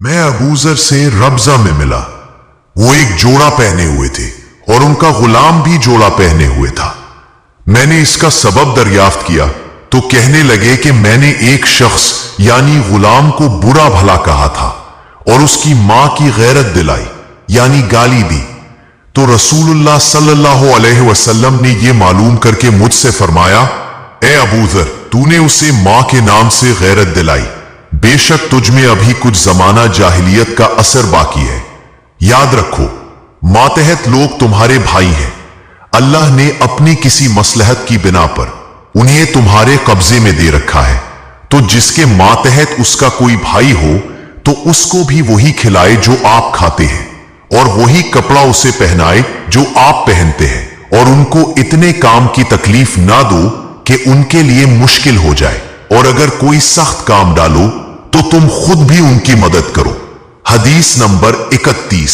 मैं अबूजर से रब्जा में मिला। वो एक जोड़ा पहने हुए थे और उनका गुलाम भी जोड़ा पहने हुए था। मैंने इसका सबब दरियाफ्त किया तो कहने लगे कि मैंने एक शख्स यानी गुलाम को बुरा भला कहा था और उसकी मां की गैरत दिलाई यानी गाली दी। तो रसूलुल्लाह सल्लल्लाहु अलैहि वसल्लम ने यह मालूम करके मुझसे फरमाया, ए अबूजर, तूने उसे मां के नाम से गैरत दिलाई। बेशक तुझमें अभी कुछ जमाना जाहिलियत का असर बाकी है। याद रखो, मातहत लोग तुम्हारे भाई हैं। अल्लाह ने अपनी किसी मसलहत की बिना पर उन्हें तुम्हारे कब्जे में दे रखा है, तो जिसके मातहत उसका कोई भाई हो तो उसको भी वही खिलाए जो आप खाते हैं और वही कपड़ा उसे पहनाए जो आप पहनते हैं, और उनको इतने काम की तकलीफ ना दो कि उनके लिए मुश्किल हो जाए, और अगर कोई सख्त काम डालो तो तुम खुद भी उनकी मदद करो। हदीस नंबर 31।